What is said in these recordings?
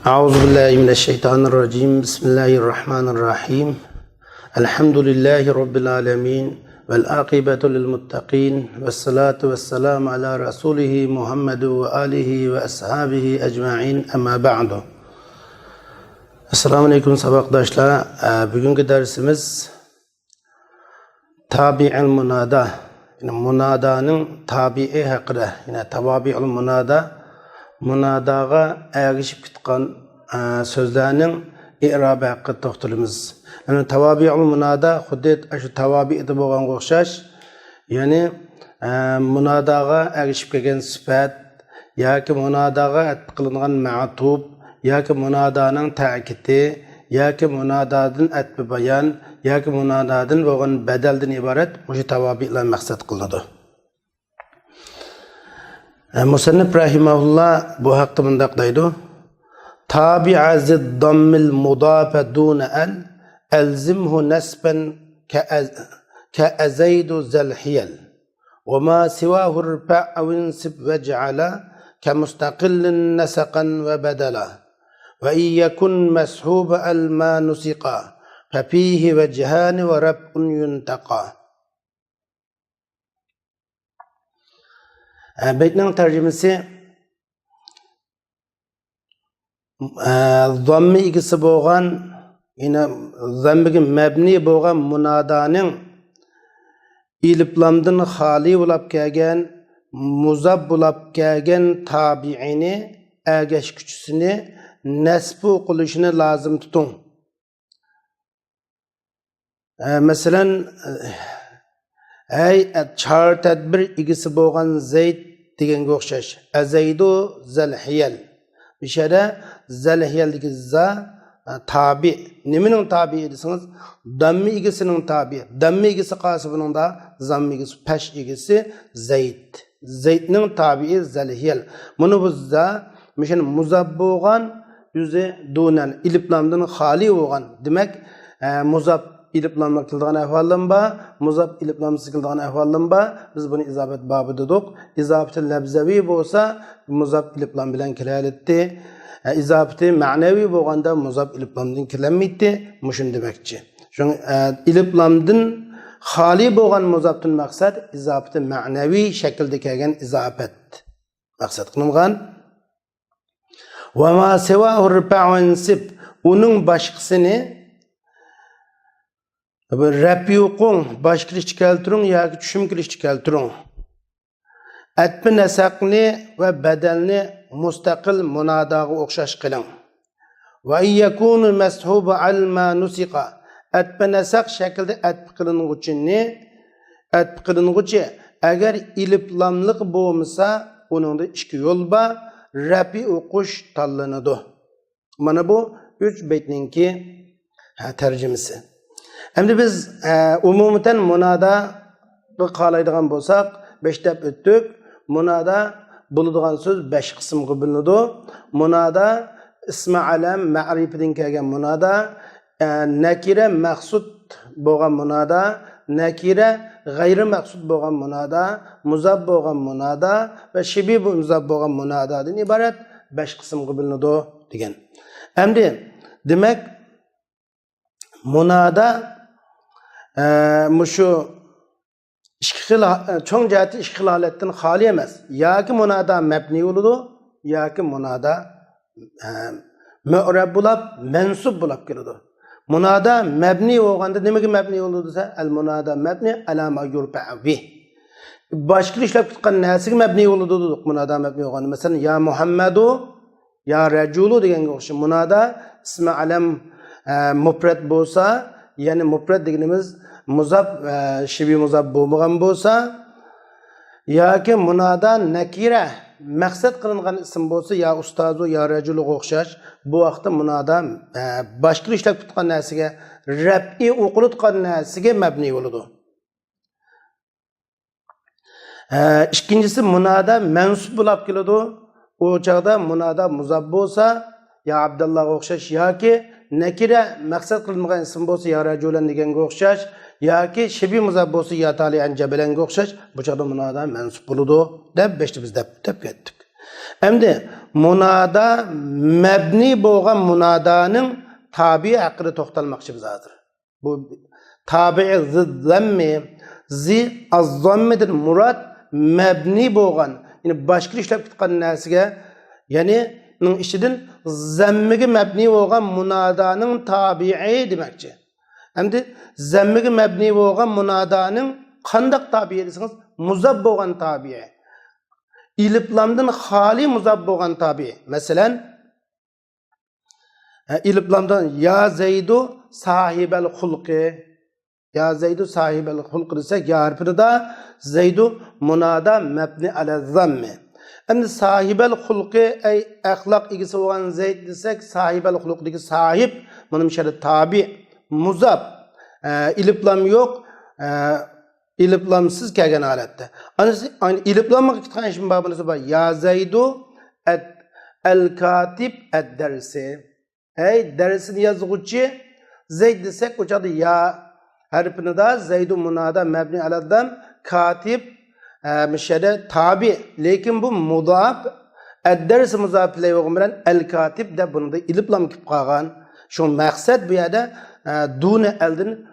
أعوذ بالله من الشيطان الرجيم بسم الله الرحمن الرحيم الحمد لله رب العالمين والعاقبة للمتقين والصلاة والسلام على رسوله محمد وآله وأصحابه أجمعين أما بعد. Assalamu alaikum sabaqdaşlar. Bugünkü dersimiz tabi'il munada. Yani munadanın tabi'i haqida. Yani tabi'il munada munadaga ergişip gitgan sözlerinin i'rabi haqida to'xtalamiz. Yani tabi'il munada xuddi shu tabi'da bo'lgan o'xshash. Yani munadaga ergişip kelgan sifat yoki munadaga atf qilingan ma'tub yoki munadanın ta'kidi yoki munadadan atbi bayan yoki munadadan bo'lgan badaldan iborat o'sha tavabilar maqsad qilinadi. Musannif rahimahullah bu haqda bunday deydi: Tabi'a zid-dammil mudafa duna al alzimhu nasban ka azaydu zal-hiyal wa ma siwahu irfa' aw insib waj'ala ka mustaqillin nasaqan wa badala wa in yakun mashuba al-ma nusiqa fa fihi wajhan wa rab'un yuntaqa. Beytning tarjimasi zammi igisi bo'lgan, yine zammiga mabni bo'lgan munadaning iliflamdan xoli bo'lib kelgan, muzab bo'lib kelgan tabi'ini ergashkuchisini nasbu qilishini lozim tuting. Masalan, ay char tadbir igisi bo'lgan zayd deganga o'xshash. Azaydu zalhiyal. Bishara zalhiyaldagi za tabi. Nimaning tabi desangiz, dammi igisining tabi. Dammi igisi qasibning da zammi igisi pash igisi zayd. Zaydning tabi zalhiyal. Buni bizda mishan muzab bo'lgan yüzü dunan iliflamdan xoli bo'lgan. Demak, muzab iliflamlar kıldıgan ahvallan ba, muzab iliflamsız kıldıgan ahvallan ba, biz bunu izafet babı dedik. İzafeti lebzevi bolsa muzab iliflam bilen kiraletti. İzafeti ma'nevi bolganda muzab iliflamdan kirlenmeydi. Muşun demekçi. Şun iliflamdan xali bolgan muzabtın maksat izafeti ma'nevi şekilde kelgen izafet maksat kılıngan. Ve ma sevahu rifa'u insib, onun başkasını rap yo'qing boshqirish keltiring yoki tushumkirish keltiring. Atbi nasaqni va badalni mustaqil munadaga o'xshash qiling. Va in yakunu mashuba al ma nusiqa. Atbi nasaq shaklda atbi qilinguchi agar iliflamliq bo'lmasa, uningda ikki yo'l bor, rapi o'qish tanlanadi. Mana bu 3 baytninki tarjimasi. Endi biz umumatan munada qalaydigan bo'lsak, 5 deb o'tdik. Munada bo'ladigan so'z 5 qismga bo'linadi. Munada ismi alam ma'rifidan kelgan munada, nakira maqsud bo'lgan munada, nakira g'ayri maqsud bo'lgan munada, muzab bo'lgan munada va shibi muzab bo'lgan munadadan iborat 5 qismga bo'linadi degan. Endi demak munada mushu cho'ng jihati ikki xil holatdan xoli emas. Yoki munada mabni bo'ladi, yoki munada mu'rab bo'lib, mansub bo'lib keladi. Munada mabni bo'lganda nimaga mabni bo'ladi desa, al munada mabni ala ma yurfa'u bih. Boshqa ishlab tutgan narsaga mabni bo'ladi dedik. Munada mabni bo'lganda, masalan, ya Muhammadu, ya rajulu deganga o'xshab munada ismi alam mufrad bo'lsa, yani mufrad deganimiz muzab shibi muzab bo'lmagan bo'lsa yoki munada nakira maqsad qilingan ism bo'lsa, ya ustozu ya rajuluga o'xshash, bu vaqtda munada boshqa ishlab tutgan narsaga rab'i o'qilayotgan narsaga mabni bo'ladi. Ikkinchisi munada mansub bo'lib keladi. O chaqda munada muzab bo'lsa, ya Abdullohga o'xshash yoki nakira maqsad qilinmagan ism bo'lsa, ya rajulan deganga o'xshash yoki shibi muzab bo'lsa, ya talian jabalanga o'xshash, bu chaqda munada mansub bo'ladi deb 5 biz deb ketdik. Endi munada mabni bo'lgan munadanın tabi haqida to'xtalmoqchi biz hozir. Bu tabi zammi zi az-zammidan murad mabni bo'lgan, ya'ni boshqa ishlab ketgan narsaga, ya'ni ning ichidan zammiga mabni bo'lgan munadanın tabi'i demakchi. Endi zammiga mabni bo'lgan munadanın qandaq tabi'i desiniz? Muzab bo'lgan tabi'i. İliplamdan hali muzab bo'lgan tabi'i. Masalan, İliplamdan ya Zeydu sahibel hulqi, ya Zeydu sahibel hulqi desek, ya harfida Zeydu munada mabni ala zammi. Endi sahibel hulqi ay ahlak igisi bo'lgan Zeyd desek, sahibel hulqdagi sahib buni mishada tabi muzab. İliplam yok. İliplamsız kelgan holatda. Aynı iliplamga ketgan ishim babinisi bor. Ya Zeydu el-katib ad-darsi. Ey dersini yazgıcı Zeyd desek o çadı ya harfini da Zeydu munada mebni aladdan katib müşede tabi. Lekin bu mudaf ad-dersi muzaf ilayhi bilen el-katib de bunu da iliplam kip qalgan. Şu maksat bu yerda dune eldin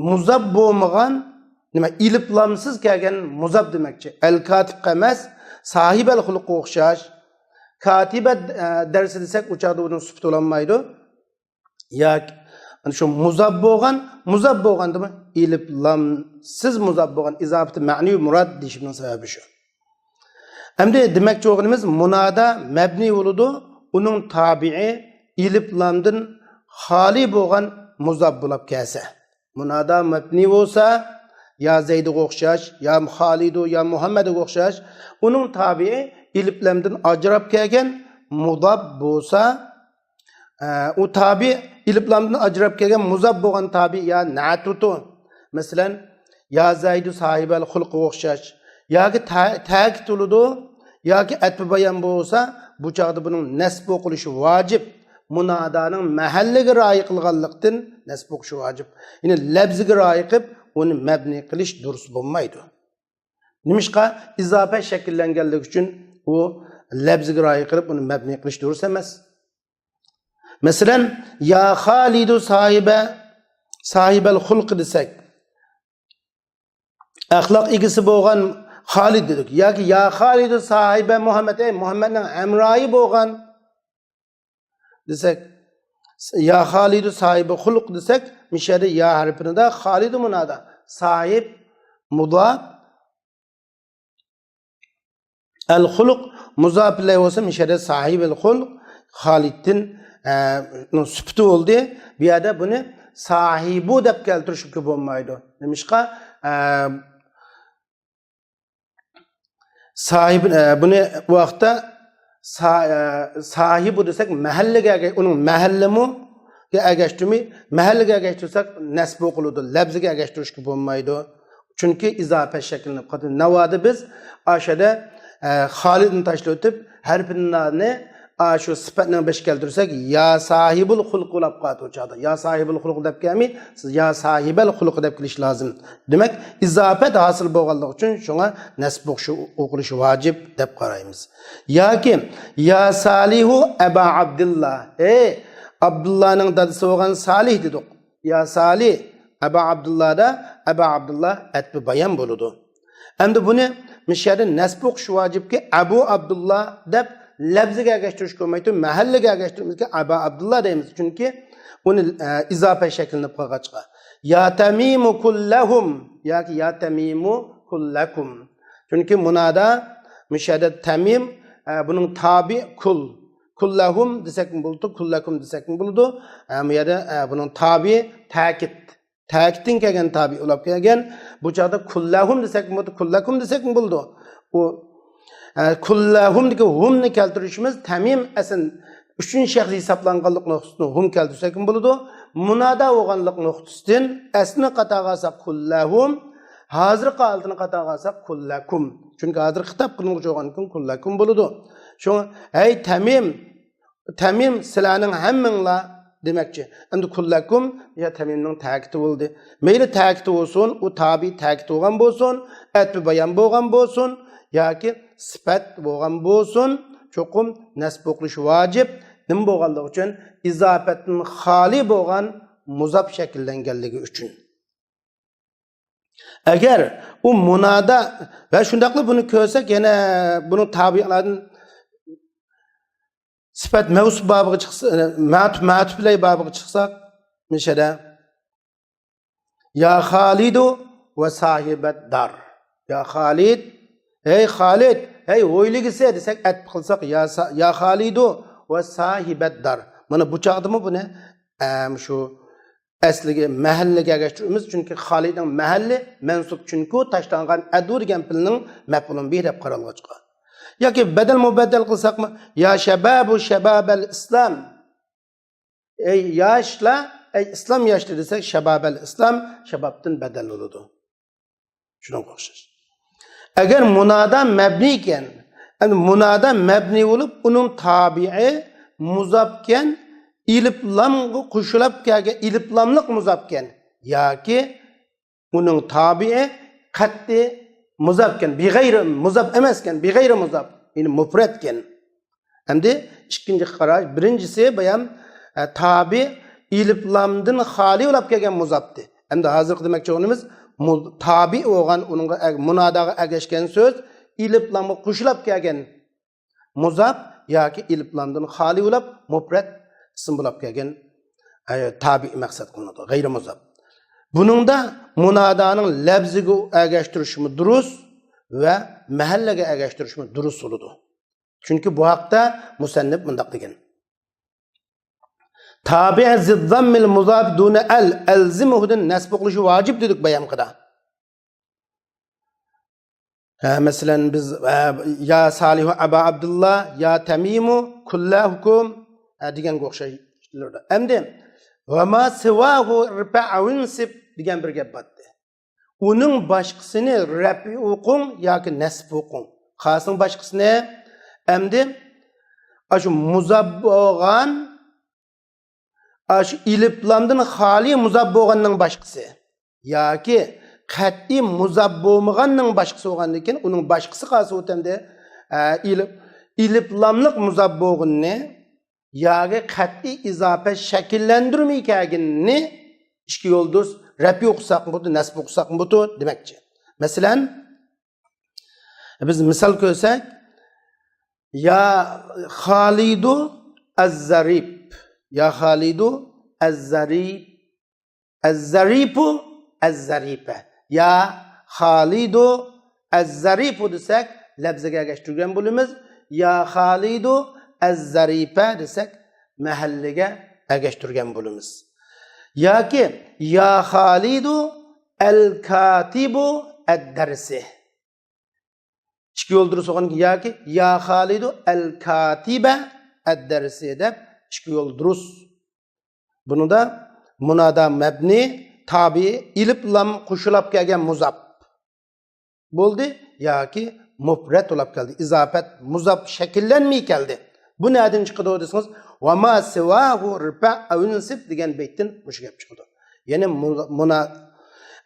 muzab bo'lmagan nima iliplamsız kelgan muzab demekçi. El-katib emas sahibel xuluqqa o'xshash. Katibe dersi desek uçağı onun süpüt olanmaydı. Ya şu muzab bo'lgan değil mi? İlip lamsız muzab bo'lgan izafeti ma'ni murad deyişimnin sebebi şu. Endi demekçi oğlumuz munada mebni oludu. Onun tabi'i ilip lamdan hali bo'lgan muzab bo'lib kelsa. Munada mebni olsa ya Zeyd'e o'xshash, ya Halid'e, ya Muhammed'e o'xshash. Onun tabi'i İliplemden acırap kelgen mudab bo'lsa, o tabi iliplemden acırap kelgen muzab bo'lgan tabi ya natutu. Mesela ya Zeydu sahibel hulqi o'xshash, yoki ta'kid uludu, yoki atbi bayan bo'lsa, bu chaqda buning nasb o'qilishi vojib. Munadaning mahalliga rioya qilganlikdan nasb o'qishi vojib. Ya'ni labziga rioya qilib, uni mabni qilish durust bo'lmaydi. Nimishqa izofa shakllanganligi uchun o labziga rioya qilib uni mabni qilish durust emas. Masalan, ya Halidu sahibel xulq desak, axloq egisi bo'lgan Halid dedik. Yoki ya Halidu sahibe Muhammed, Muhammedning amroyi bo'lgan desak, ya Halidu sahibe xulq desak, mishada ya harfinida Halidu munada sahib mudaf el-xuluq muzaf ilayhi olsa mishada sahib el-xuluq Halid'in süpütü oldu. Bir yerde bunu sahibu deb keltirish mumkin bo'lmaydi. Nimishqa sahib bunu bu vaqtda sahibu desek mahallaga uning mahallimi agashtirmi mahallaga agashtirsak nasb o'qiladi. Labziga agashtirish bo'lmaydi. Chunki izofa shaklini qildi. Navoda biz ashada Halid'in taşlı ötüp harfinlarni şu sıfatla beş keltirsek ya sahibul hulq olab qoladi o'chada. Ya sahibul hulq deb kelmay, siz ya sahibel hulq deb kelish lozim. Demak, izofat hosil bo'lganligi uchun shunga nasb o'qilishi vojib deb qaraymiz. Yoki ya Salihu Aba Abdullah. Abdullahning dadasi bo'lgan Salih dedik. Ya Salih Aba Abdullahda Aba Abdullah atbi bayan bo'ladi. Endi buni mishada nasb o'qish vojibki Abu Abdullah deb labziga agashtirish ko'maydi, mahallaga agashtirimizga Abu Abdullah deymiz. Chunki uni izofa shaklini qilg'achqa. Ya tamimu kullahum yoki ya tamimu kullakum. Chunki munada mishada tamim buning tabi kullahum desak bo'ldi, kullakum desak bo'ldi. Bu yerda buning tabi ta'kid. Ta'kidin kelgan tabi olib kelgan. Bu chaqda kullahum desak bo'ldi, kullakum desak bo'ldi. O kullahum deki humni keltirishimiz tamim asin uchinchi shaxs hisoblanganlik nuqtasini hum keltirsak bo'ladi. Munada bo'lganlik nuqtasidan asni qataga olsak kullahum, hozirgi holatini qataga olsak kullakum. Chunki hozir xitob qilinuvchi bo'lgan kun kullakum bo'ladi. Shu ey tamim sizlarning hammanglar demakchi. Endi kullakum ya tamimning ta'kidi bo'ldi. Mayli ta'kidi bo'lsin, u tabi ta'kid bo'lgan bo'lsin, atbi bayan bo'lgan bo'lsin yoki sifat bo'lgan bo'lsin. çoqum nasb o'qilishi vojib. Nima bo'lganligi uchun izofatdan xoli bo'lgan muzab shakllanganligi uchun. Agar u munada va shundaqli buni ko'rsak, yana buni tabi'lardan sifat mavsuf babiga chiqsa, ma'tuflay babiga chiqsak, mishada ya Xalidu va sahibat dar. Ya Xalid, hey Xalid, hey o'yligisi desak, aytib qilsak ya Xalidu va sahibat dar. Mana bu chaqdimi buni shu asliga mahallaga agashtiramiz, chunki Xalidning mahalli mansub, chunki tashlangan adu degan filning maf'ulun bih deb qaralgan. Yoki badal mubaddal qilsakmi, ya shababu shababal islam. Ey yoshlar, ey islom yoshlari desak, shababal islam shababdan badal bo'ladi. Shunga o'xshash. Agar munada mabni ekan, munada mabni bo'lib, uning tabi'i muzabken ilib lamga qo'shilib kelgan ilib lamliq muzabken yoki uning tabi'i qat'i muzabken, beg'ayri muzab emasken, beg'ayri muzab, ya'ni mufradken. Endi ikkinchi qarash, birinchisi bayan tabi ilib lamdan xoli bo'lib kelgan muzabdi. Endi hozir demoqchi bo'lganimiz tabi bo'lgan uning munadaga agashgan so'z ilib lamga qo'shilib kelgan muzab yoki ilib lamdan xoli bo'lib mufrad ism bo'lib kelgan tabi maqsad qilinadi, g'ayri muzab. Buningda munadaning labziga agashtirishmi durust va mahallaga agashtirishmi durust bo'ladi. Chunki bu haqda musannif mundaq degan. Tabi' ziddammil muzab duna al alzimuhudan nasb qilishi vojib dedik bayon qida. Masalan biz ya Salihu Aba Abdullah ya Tamimu kullahukum degan o'xshaylardi. Endi va ma siwahu rafa'unsib degan bir gap bor. Uning boshqasini rafi o'qing yoki nasb o'qing. Xosning boshqasini endi shu muzab bo'lgan shu ilib lamdan xoli muzab bo'lganning boshqasi yoki qat'iy muzab bo'lmaganning boshqasi bo'lgandan keyin uning boshqasi qolsa o'tanda ilib lamliq muzab bo'lganni yoki qat'iy izofa shakllantirmayotganini ikki yo'ldosh rafi o'qisaqmi bo'ldi, nasb o'qisaqmi bo'ldi demakchi. Masalan, biz misol ko'rsak, ya Xalidu az-zarib, ya Xalidu az-zarib, az-zaribu az-zariba. Ya Xalidu az-zaribu desak, labziga agashtirgan bo'lamiz. Ya Xalidu az-zariba desak, mahallaga agashtirgan bo'lamiz. Yoki ya Xalidu al-katibu ad-darsi. İki yoldur soğan yoki ya Xalidu al-katiba ad-darsi deb iki yolduruz. Bunu da munada mabni tabi ilib lam qo'shilib kelgan muzab bo'ldi yoki mufrad bo'lib keldi. Izofat muzab shakllanmay keldi. Bu nereden chiqadi desangiz, va ma siwahu rafa'unsib degan baytdan o'sha gap chiqadi. Ya'ni muna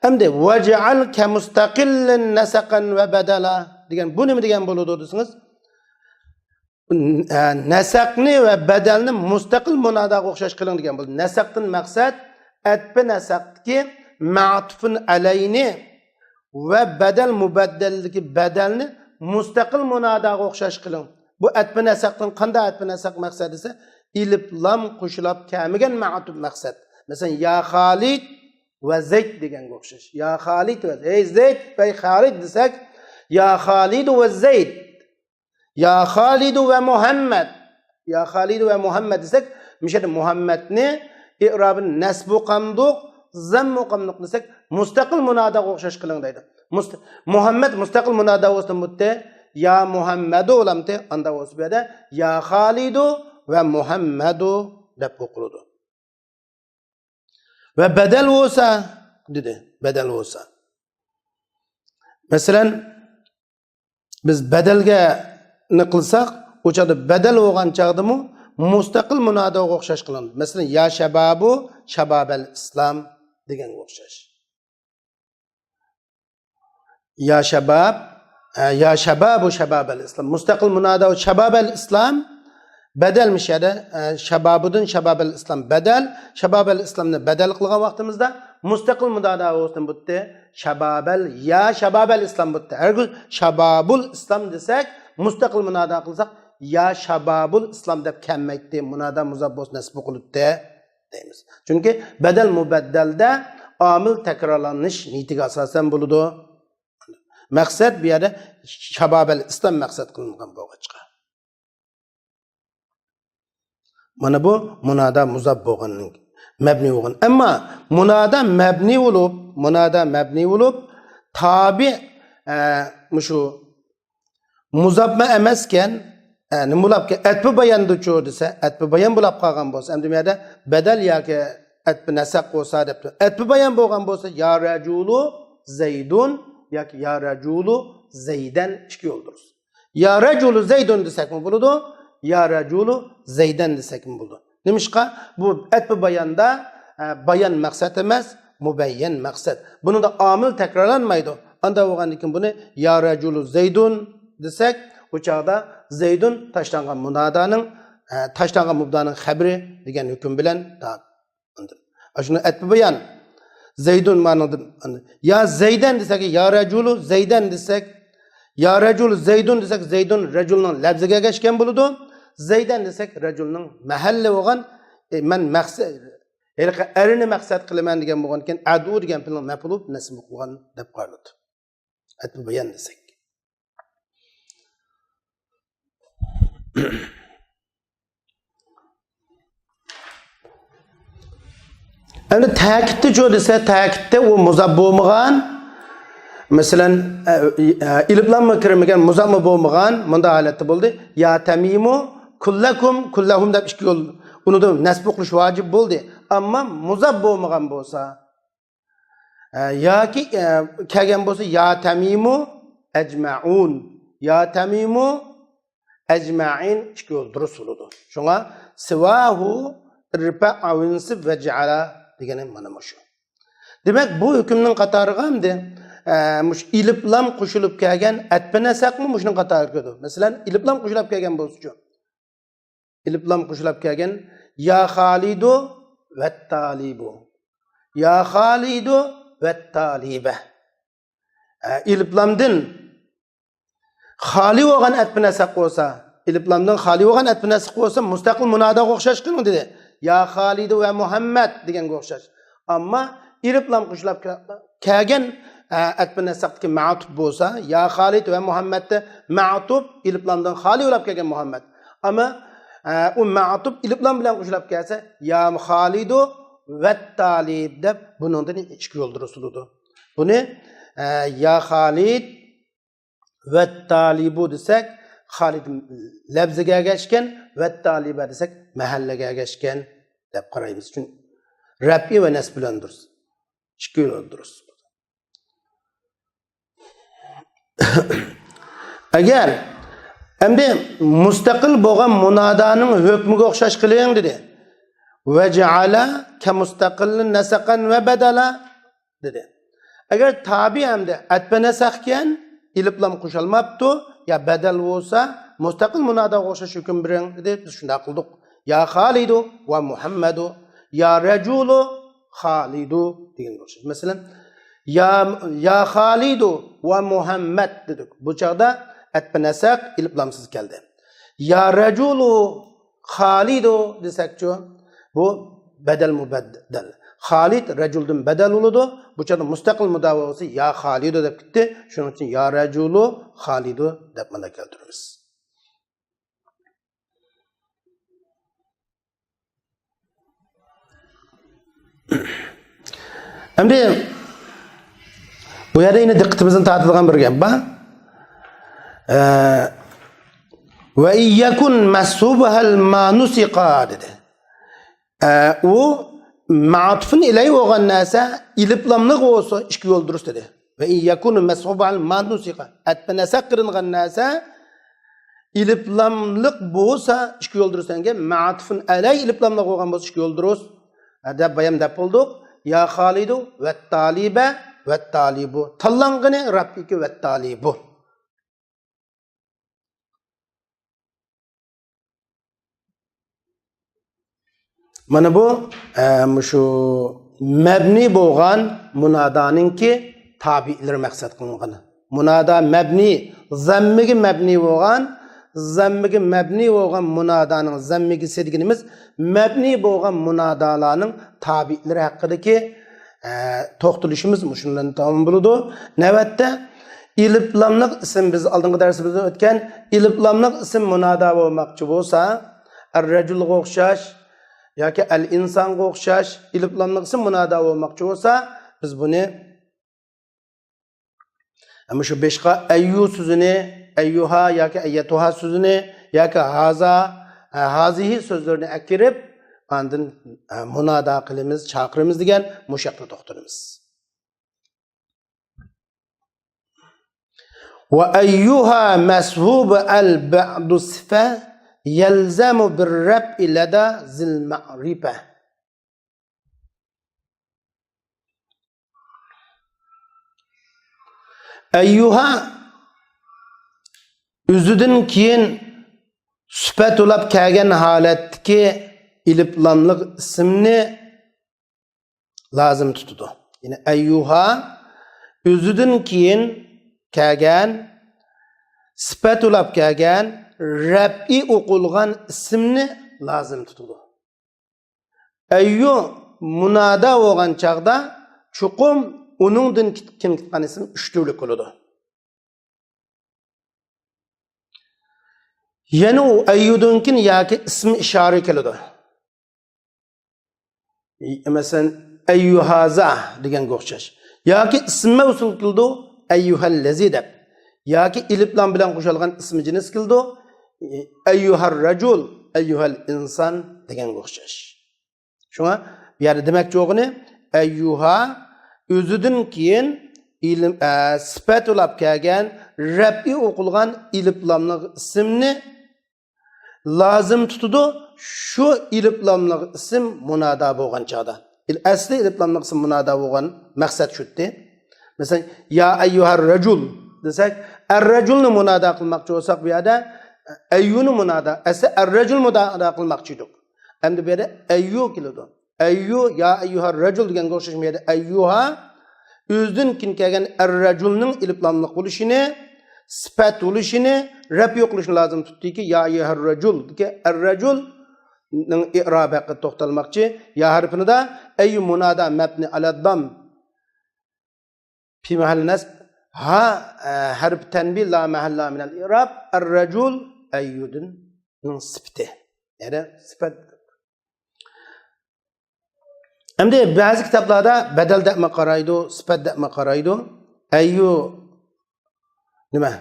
endi waj'al ka mustaqillan nasaqan va badala degan bu nima degan bo'ladi desangiz, nasaqni va badalni mustaqil munadaga o'xshash qiling degan bo'ldi. Nasaqdan maqsad atbi nasaqki ma'tufun alayni va badal mubaddaldagi badalni mustaqil munadaga o'xshash qiling. Bu atbi nasaqdan qanday atbi nasaq maqsad esa ilib lam qo'shilib kelmagan ma'tuf maqsad. Masalan ya Xalid va Zayd deganga o'xshash. Ya Xalid va ey Zayd va Xalid desak, ya Xalid va Zayd, ya Xalid va Muhammad, ya Xalid va Muhammad desak, mishada Muhammadni i'robini nasb qamduq, zamm qamduq desak, mustaqil munadaga o'xshash qiling deydi. Muhammad mustaqil munada bo'lsa mutda ya Muhammadu olamdi, anda o'sbada ya Xalidu va Muhammadu deb o'qiladi. Va badal bo'lsa dedi, badal bo'lsa. Masalan, biz badalga qilsak, o'chada badal bo'lgan chaqdimi mustaqil munodaga o'xshash qilindi. Masalan, ya shababu shababal islam deganga o'xshash. Ya shabab Ya şebabu şebabel İslam. Müstakil munada şebabel İslam bedelmiş ya da şebabudun şebabel İslam bedel. Şebabel İslam'ını bedel kılgan vaktimizde müstakil munada olsun butte. Şebabel ya şebabel İslam butte. Her gün şebabul İslam desek müstakil munada kılsak ya şebabul İslam dep kemmekti. Munada muzabbos nesbi kılıp deymiz. Çünkü bedel mübeddelde amil tekrarlanış niyetiga asasen buludu. Maksat bir yerde şebabel İslam maksat kılıngan boğaçka. Mana bu munada muzab boğanın mebni boğan. Ama munada mebni olup tabi şu muzabma emesken nimulapke etbi bayan duçu dese etbi bayan bulap kalgan bolsa hem dünyada bedel ya ki etbi nesak olsa etbi bayan boğan bolsa ya raculu zeydun ya ki ya raculu zeyden iki yolduruz. Ya raculu zeydun desek mi buludu? Ya raculu zeyden desek mi buludu? Demiş ki bu etbi bayanda bayan maksat emez, mübeyyen maksat. Bunun da amil tekrarlanmaydı. Anda oğan ikin bunu ya raculu zeydun desek bu çağda zeydun taşlangan munadanın taşlangan mubdanın habri degen hüküm bilen daha andır. Şunu etbi bayan zeydun manadır. Ya zeyden desek ya raculu zeyden desek ya raculu zeydun desek zeydun raculun labziga geçken buludu. Zeyden desek raculun mahalle oğan men maksat erini maksat kılman degen boğan iken adu degen filan maf'ul nasb qilgan deb qaraladi. Etbi bayan desek. Yani takitte çoğu dese takitte o muzab boğmağan mesela iliplanma kirmegen muzab mı boğmağan munda halette buldu. Ya temimu kullahum da işki yol onu da nesbi kılış vacip buldu. Ama muzab boğmağan bolsa ya ki kegen bolsa ya temimu ecma'un ya temimu ecma'in işki yol durus oludu. Şuna sivahu irfa'a vinsib ve ceala degenim mana şu. Demek bu hükümün qatarıga hamdi muş iliplam qo'shilib kelgan atpanasaqmi mushning qatoriga. Mesela iliplam qo'shilib kelgan bo'lsa-chu. İliplam qo'shilib kelgan ya Khalidu ve talibu. Ya Khalidu ve talibe. İliplamdan xali bo'lgan atpanasaq bo'lsa, iliplamdan xali bo'lgan atpanasaq bo'lsa mustaqil munada o'xshash qilin dedi. Ya Xalidu ve Muhammed degan o'xshash. Ammo iliplam qo'shilib kelgan atpanasaqdagi ma'tuf bo'lsa, ya Xalid ve Muhammed'de ma'tuf iliplamdan xali bo'lib kelgan Muhammed. Ama o ma'tuf iliplam bilan qo'shilib kelsa, ya Xalidu ve talib deb buningdan ikki yo'ldir usuludi. Buni ya Xalid ve talibu desek Xalid labziga geçken ve talibe desek mahallaga geçken deb qaraymiz. Çünkü Rabbi ve nasb bilan durus. Ikki yo'ldir. Agar endi mustaqil bo'lgan munodaning hukmiga o'xshash qiling dedi. Va ja'ala ka mustaqillin nasaqan va badala dedi. Agar tabi hamda atba nasaqkan iliplam qo'shilmabdi ya badal bo'lsa mustaqil munodaga o'xshash hukm bering dedi. Biz shunday qildik. Ya Xalidu va Muhammadu ya rajulu Xalidu degan o'xshash. Masalan ya Xalidu ve Muhammed dedik. Bu çağda etbenesek iliplamsız geldi. Ya raculu Xalidu desek bu bedel mübeddel. Xalid raculdun bedel oludu. Bu çağda mustakil müdavası ya Xalidu dep gitti. Şunun için ya raculu Xalidu dep mana keltiririz. Şimdi bu yerde yine dikkatimizin tartılgan bir gap var. Ve iyyakun masubahal manusika dedi. O ma'tufun ilay olgan narsa iliplamlık olsa ikki yo'l durust dedi. Ve iyyakun masubahal manusika atpanasaq qilingan narsa iliplamlık bo'lsa ikki yo'l durust degan ma'tufun ilay iliplamlık olgan bo'lsa ikki yo'l durust. Deb bayam deb bo'ldik. Ya Xalidu ve talibe ve talibu. Tallangını Rabbiki ve talibu. Mana bu şu mebni bo'lgan munodaninki tabiilar maqsad qilingan. Munoda mebni, zammiga mebni bo'lgan munodaning zammigisi deganimiz mebni bo'lgan munodalarning tabiilari haqidagi to'xtalishimiz shundan tamom bo'ladi. Navbatda ilif lamliq ism biz oldingi darsimizda o'tgan ilif lamliq ism munoda bo'lmoqchi bo'lsa, ar-rajulga o'xshash yoki al-insonga o'xshash ilif lamliq ism munoda bo'lmoqchi bo'lsa, biz buni ama şu beşqa ayyu sözünü, ayyuha yoki ayyatuha sözünü yoki haza, hazihi sözlerini akirib, andın munoda qilamiz, chaqiramiz degan mushaqqa to'xtalamiz. Wa ayyuha mashhub al-ba'du sifa yalzamu bir-rab'i lada zil ma'rifa. Ayyuha üzüdün keyin süpet olab kelgan holatdagi ilif lamliq ismni lazım tutadi. Yine ayyuha üzüdün keyin kelgan süpet olab kelgan rab'i o'qilgan ismni lazım tutadi. Ayyu munoda bo'lgan chaqda chuqum uningdan kim kitgan ism 3 turlik bo'ladi. Yana u ayyudunkin yoki ismi ishora keladi. Masalan ayyuhaza deganga o'xshash. Yoki ismi usul qildi ayyuhallazi deb. Yoki ilif lam bilan qo'shilgan ismi jins qildi ayyuhar rajul, ayyuhal inson deganga o'xshash. Shunga bu yerda demakchi o'g'ini ayyuha özüdün keyin ilim sifat olab kelgan rab'i o'qilgan ilif lamliq ismni lazım tutadi. Şu ilif lamliq ism munoda bo'lgan chaqda. Asli ilif lamliq ism munoda bo'lgan maqsad shutdi. Masalan ya ayyuhar rajul desak, ar-rajulni munoda qilmoqchi bo'lsak bu yerda ayyuni munoda, asli ar-rajul munoda qilmoqchi edik. Endi bu yerda ayyu keladi. Ayyu ya ayyuhar rajul deganga o'xshashmaydi. Ayyuha o'zdan kin kelgan ar-rajulning ilif lamliq bo'lishini, sifat bo'lishini, rab yo'qlishini lazım tutdiki ya ayyuhar rajul deki ar-rajul ning i'rob haqida to'xtalmoqchi. Ya harfini da ayyu munoda mabni ala dam fi mahalli nasb ha harf tanbih la mahalla min al-i'rab ar-rajul ayyudun sifati. Yani sifat. Hem de bazı kitaplarda bedel de qaraydı, sifat de qaraydı. Ayyu nima?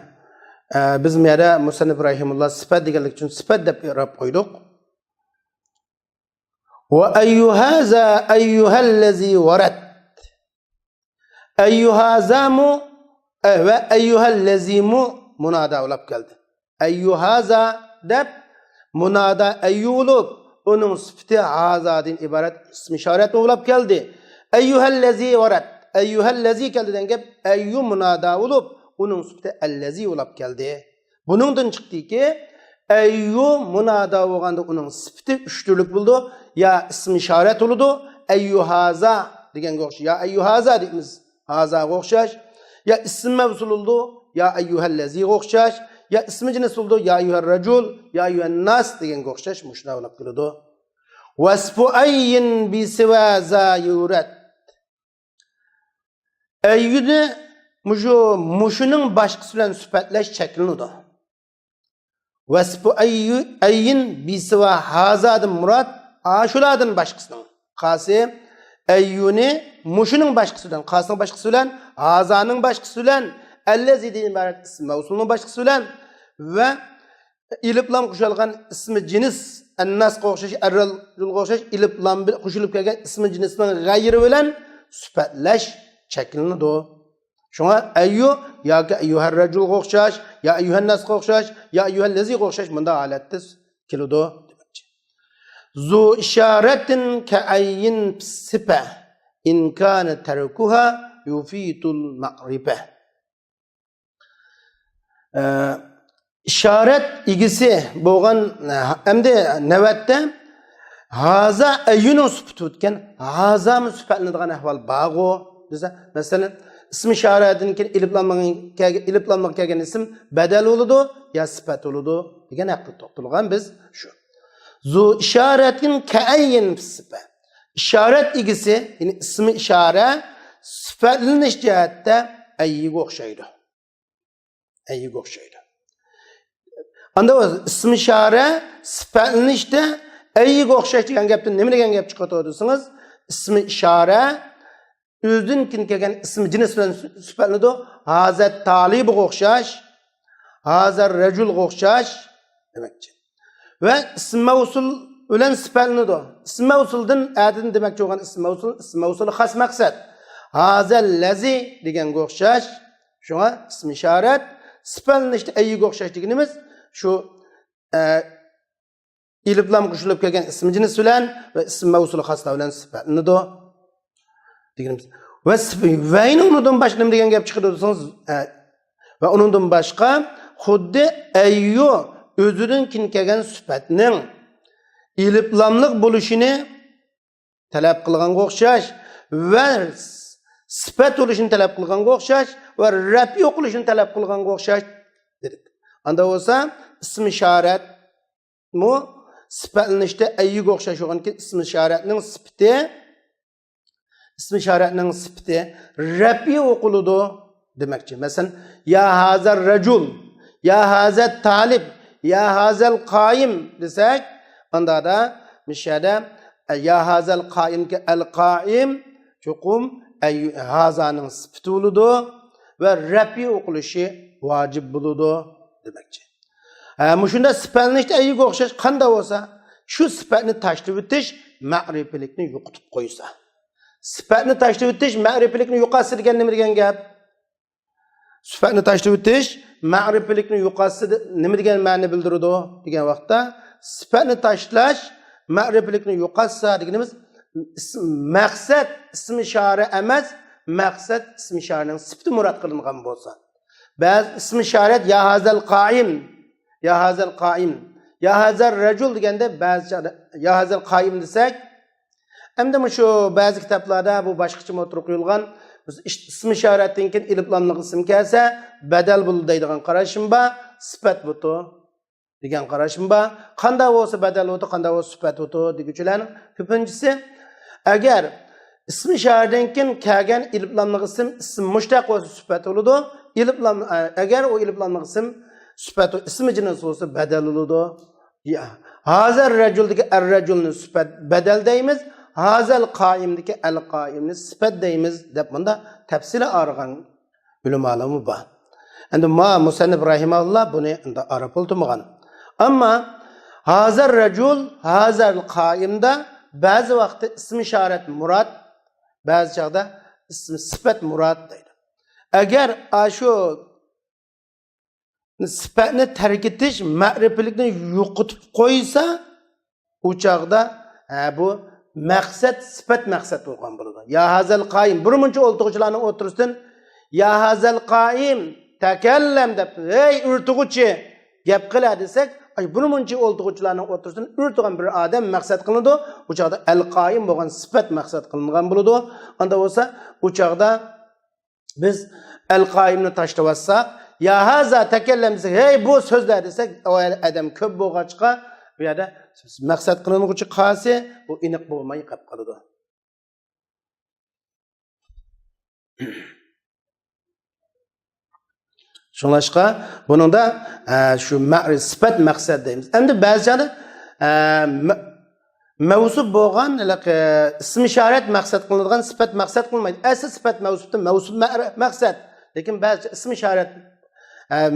Bizim yerde Musannif rahimullah sifat deganlik uchun sifat deb i'rob qo'ydik. Wa ayyu haza ayyuhallazi warad. Ayyu hazamu ve ayyuhallazimu munoda olab keldi. Ayyu haza deb munoda ayyulub onun sıfatı hazadin ibaret ism işaret olab geldi. Eyyuhellezi varat. Eyyuhellezi geldi dengep eyyu munada olup onun sıfatı ellezi olab geldi. Bunundan çıktı ki eyyu munada olganda onun sıfatı 3 türlük buldu. Ya ism işaret oldu. Eyyuhaza degen o'xshash. Ya eyyuhaza deymiz. Haza o'xshash. Ya ism mavsul oldu. Ya eyyuhellezi o'xshash. Ya ismi cins oldu. Ya eyyuhar racul, ya eyyuhan nas degen o'xshash mushuna olab keladi. Vasfu ayyin bi sivaza yurat. Ayyuni mushuning boshqasi bilan sifatlash cheklanadi. Vasfu ayyin bi siva hazadan murad ashuladın boshqasining. Qasi ayyuni mushuning boshqasi bilan, qasining boshqasi bilan, hazaning boshqasi bilan allazi degan iborat ism mavsulning boshqasi bilan ve ilif lam qo'shilgan ismi cins an-nasga o'xshash, ar-rajulga o'xshash ilif lam qo'shilib kelgan ismi jinsning g'ayri bilan sifatlash cheklanadi. Shunga ayyu yoki ayyuhar rajulga o'xshash, ya ayyuhan nasga o'xshash, ya ayyuhal laziga o'xshash bunda holatda keladi demoqchi. Zu isharatin ka ayyin sifa in kana tarkuha yufitul ma'rifa. İşaret ilgisi boğan hem de nevatte Haza ayyunun sıfatı etken, haza mı sıfatlanadigan ahval bağo desa, masalan, ism işaretin ki iliplanmak kelgan ism badal oludu ya sıfat oludu degan haqda to'xtalgan biz shu. Zu işaretin ka'ayyin sıfat. İşaret igisi, yani ismi işare sıfatlanish jihatda ayyiga o'xshaydi. Ayyiga o'xshaydi. Anda ism işare sıfatlanishda ayyiga o'xshash degan gapdan nima degan gap chiqadi desangiz, ismi işare özün kin kelgan ismi cins bilan sifatlanadi. Hazat talibga o'xshash, hazar rajulga o'xshash demakchi. Va ism mavsul bilan sifatlanadi. Ism mavsuldan adin demakchi bo'lgan ism mavsul xas maqsad. Hazal lazi deganga o'xshash. Shunga ism ishorat sifatlanishda ayyiga o'xshash deganimiz shu iliblam qo'shilib kelgan ism cins bilan va ism mavsul xaslar bilan sifatlanadi deganimiz. Va undan boshqa nima degan gap chiqadi desangiz, va undan boshqa xuddi ayyu o'zidan kin kelgan sifatning iliblamlik bo'lishini talab qilganga o'xshash va sifat bo'lishini talab qilganga o'xshash va rafi o'qilishini talab qilganga o'xshash dedik. Anda bo'lsa ism ishorat mu sifatlanishda ayyiga o'xshash bo'lganki, ism ishoratning sifati rafi o'qiladi demakchi. Masalan, ya hazar rajul, ya hazat talib, ya hazal qoyim desak, anda da mishada ya hazal qoyim ki al qoyim chuqum hazaning sifati bo'ladi va rafi o'qilishi vojib bo'ladi demakchi. Shunda sifatlanishda ayyiga o'xshash qanday bo'lsa, shu sifatni tashlab o'tish ma'rifilikni yo'qotib qo'ysa. Sifatni tashlab o'tish ma'rifilikni yo'qotsa degan nima degan gap? Sifatni tashlab o'tish ma'rifilikni yo'qotsa nima degan ma'ni bildiradi degan vaqtda, sifatni tashlash ma'rifilikni yo'qotsa deganimiz maqsad ism ishora emas, maqsad ism ishoraning sifati murod qilingan bo'lsa. Ba'zi ism ishorat ya hazal qoyim, ya hazal qoyim, ya hazal rajul deganda ba'zi ya hazal qoyim desak, hamda shu ba'zi kitoblarda bu boshqacha motor qo'yilgan ism ishoratdan keyin iliblamli ism kelsa badal bo'ldi deydigan qarashim bor, sifat bo'ti degan qarashim bor. Qanday bo'lsa badal bo'ti, qanday bo'lsa sifat bo'ti deguchilarning ko'pinchisi agar ism ishoratdan keyin kelgan iliblamli ism mushtaq bo'lsa sifat bo'ladi. Agar o iliblamli ism sifat ismi cins bo'lsa badal bo'ladi. Ya hazar rajuldagi ar-rajulni sifat badal deymiz. Hazal qoyimdagi al-qoyimni sifat deymiz deb bunda tafsili argan ulamolarimiz bor. Endi musannif rahimahulloh buni endi arab oltmagan. Ammo hazar rajul, hazal qoyimda ba'zi vaqtda ism ishorat murod, ba'zi chaqda ism sifat murod deydi. Agar shu sifatni tark etish ma'rifilikni yo'qotib qo'ysa, u chaqda bu maqsad sifat maqsad bo'lgan bo'ladi. Ya hazal qoyim, birmuncha o'ltig'ichilarning o'tirishdan ya hazal qoyim takallam deb, ey urtug'uchi gap qila desak, birmuncha o'ltig'ichilarning o'tirishdan urtug'an bir odam maqsad qilinadi. U chaqda al qoyim bo'lgan sifat maqsad qilingan bo'ladi. Unda bo'lsa, u chaqda biz al qoyimni tashlab olsak, ya haza takallam desak, hey bu so'zlar desak, odam ko'p bo'lg'achqa bu yerda maqsad qilinuvchi qasi bu aniq bo'lmay qolib qoladi. Shunlashqa buningda shu sifat maqsad deymiz. Endi ba'zida mavsuf bo'lgan ism ishorat maqsad qilinadigan sifat maqsad qilmaydi. Asl sifat mavsufdan mavsuf maqsad. Lekin ba'zi ism ishorat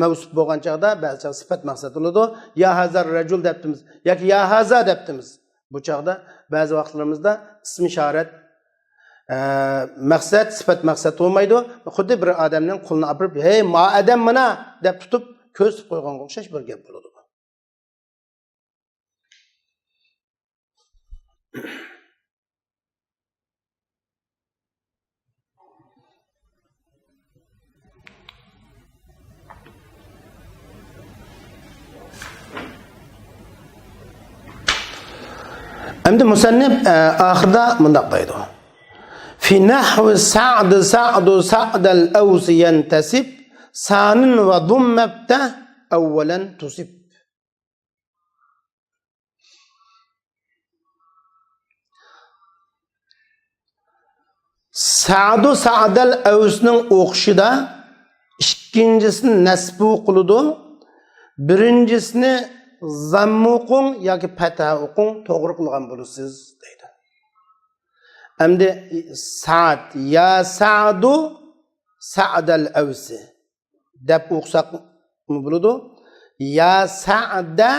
mavsuf bo'lgan chaqda ba'zi sifat maqsad bo'ladi. Ya hazar rajul debdimiz yoki ya haza debdimiz. Bu chaqda ba'zi vaqtlarimizda ism ishorat maqsad sifat maqsad bo'lmaydi. Xuddi bir odamning qo'lini olib, "Hey, ma odam mana" deb tutib ko'z qo'yganga o'xshash bir gap bo'ladi. Endi musannif ahirda mundaq deydi. Fi nahwi sa'd al-aws yantasib sanin va dummabta awwalan tusib. Sa'd al-awsning o'qishida ikkinchisini nasb qiladi, birinchisini zamm o'qing yoki fatha o'qing to'g'ri qilgan bo'lasiz deydi. Endi Sa'd ya Sa'du Sa'd al-aws deb o'qsak bo'ladi. Ya Sa'da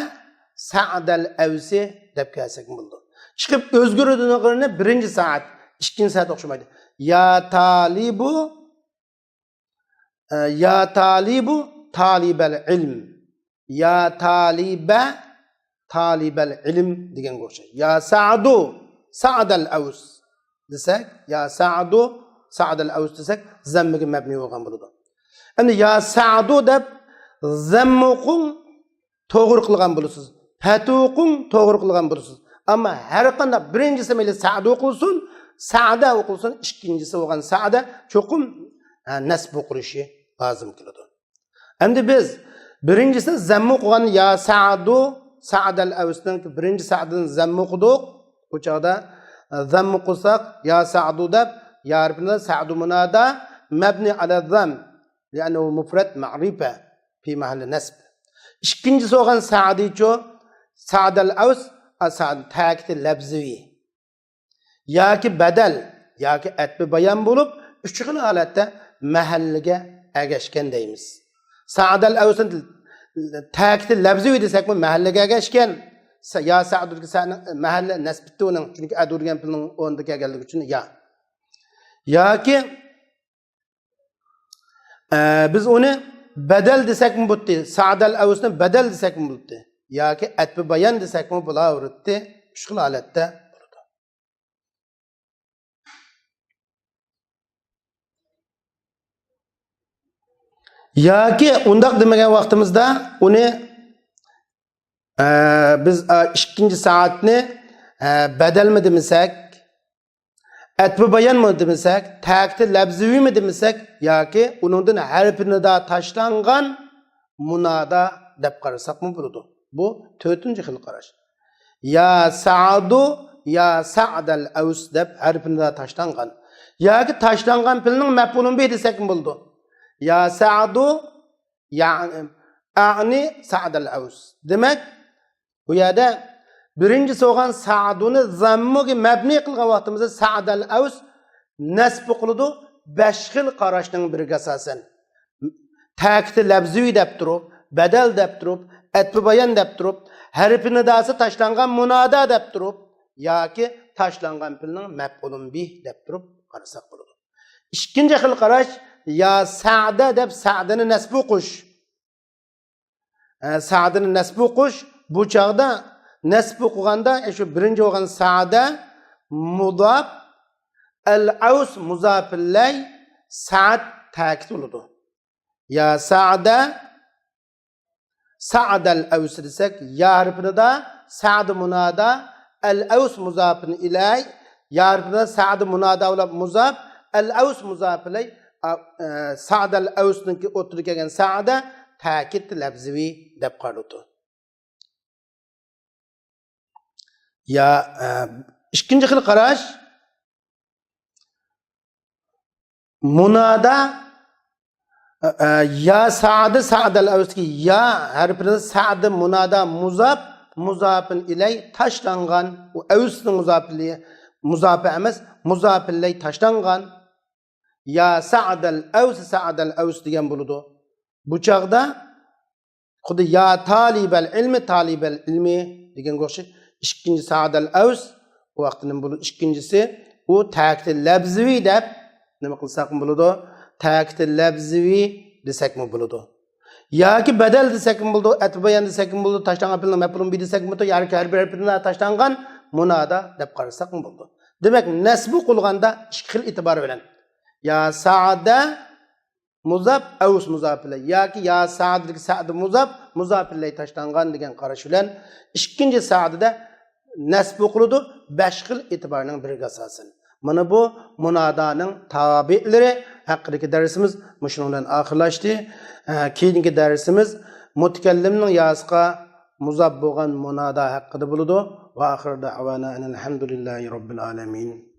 Sa'd al-aws deb kelsak bo'ladi. Chiqib o'zgaradiganini birinchi soat, ikkinchi soat o'xshamaydi. Ya talibu talibal ilm. Ya talibal ilm degan o'xshaydi. Ya Sa'du Sa'd al-aws desak, ya Sa'du Sa'd al-aws desak, zammiga mabni bo'lgan bo'ladi. Endi ya Sa'du deb zammuqun to'g'ri qilgan bo'lasiz. Fatuqun to'g'ri qilgan bo'lasiz. Ammo har qanday birinchisi mayli Sa'd o'qilsin, Sa'da o'qilsin, ikkinchisi bo'lgan Sa'da cho'qim nasb o'qilishi lozim keladi. Endi biz birinchisini zamm o'qigan ya Sa'du Sa'd al-awsning birinchi Sa'dini zamm o'qidik. Bu chaqda zamm qilsak ya Sa'du deb ya harfini Sa'du munada mabni ala zamm لأنه مفرد معرفة في محل نسب. İkincisi olan Sa'diço Sa'd al-aws asad ta'kid lafzi. Ya ki bedel ya ki etbi bayan bulup üç xil holatda mahalliga agashgan deymiz. Sa'd al-awsning ta'kid lafzi desek bu mahalliga agashgan. Ya Sa'dulki mahalli nasbitdi uning chunki adurgan filning o'rnida kelganligi uchun ya. Yoki biz onu bedel desek mi butti? Sa'd al-awsni bedel desek mi butti? Yoki atbi bayan desek mi bo'laverdi? Uch xil holatda bo'ladi. Yoki undaq demagan vaqtimizda uni biz ikkinchi soatni bedelmi demasak, atbi bayan mı demasak, ta'kid lafziy mi demasak yoki uningdan harfini da tashlangan munada deb qarasak mı bo'ladi? Bu 4-chi xil qarash. Ya Sa'du ya Sa'd al-aws deb harfini da tashlangan. Yoki tashlangan filning maf'ulun bi desak mı bo'ladi? Ya Sa'du ya'ni Sa'd al-aws. Demak, bu yerda birinchisi olan Sa'duni zammiga mabni qilgan vaqtimizda Sa'd al-aws nasb qiladi 5 xil qarashning biriga asosan. Ta'kid lafziy deb turib, badal deb turib, atbi bayan deb turib, harfini dasi tashlangan munada deb turib yoki tashlangan filning maf'ulun bih deb turib qarasak bo'ladi. Ikkinchi xil qarash ya Sa'da deb Sa'dini nasb o'qish. Sa'dini nasb o'qish bu chaqda nasb o'qiganda shu birinchi bo'lgan Sa'da mudaf al-aws muzaf ilay Sa'd ta'kid bo'ladi. Ya Sa'da Sa'd al-aws desak ya harfini da Sa'd munada al-aws muzaf ilay ya harfini Sa'd munada va muzaf al-aws muzaf ilay Sa'd al-awsniki o'tirib kelgan Sa'da ta'kid lafziy deb qaraladi. Ya ikinci xil qarash munada ya Sa'd Sa'd al-awski ya harfini Sa'd munada muzafin ilay tashlangan u awsning muzafi emas muzaf ilay tashlangan ya Sa'd al-aws degan bo'ladi. Bu chaqda xuddi ya talibal ilmi degan o'xshaydi. İkinci Sa'd al-aws vaqtinin bu ikincisi o ta'kid lafziy deb nima qilsak bo'ladi? Ta'kid lafziy desak mi bo'ladi? Yoki badal desak mi bo'ladi? Atbi bayan desak mi bo'ladi? Tashlangan filning maf'ulun bi desak mi bo'ladi? Yoki har bir harfidan tashlangan munada deb qarasak mi bo'ladi? Demak, nasb qilganda ikki xil e'tibor bilan ya Sa'da muzaf aws muzaf ilay yoki ya Sa'd muzaf ilay tashlangan degan qarash bilan ikkinchi Sa'dida nasb o'qiladi 5 xil e'tiborning biriga asosan. Mana bu munodaning tabi'lari haqidagi darsimiz shundan bilan oxirlashdi. Keyingi darsimiz mutakallimning yozga muzab bo'lgan munoda haqida bo'ladi. Va oxirida avana alhamdulillahi robbil alamin.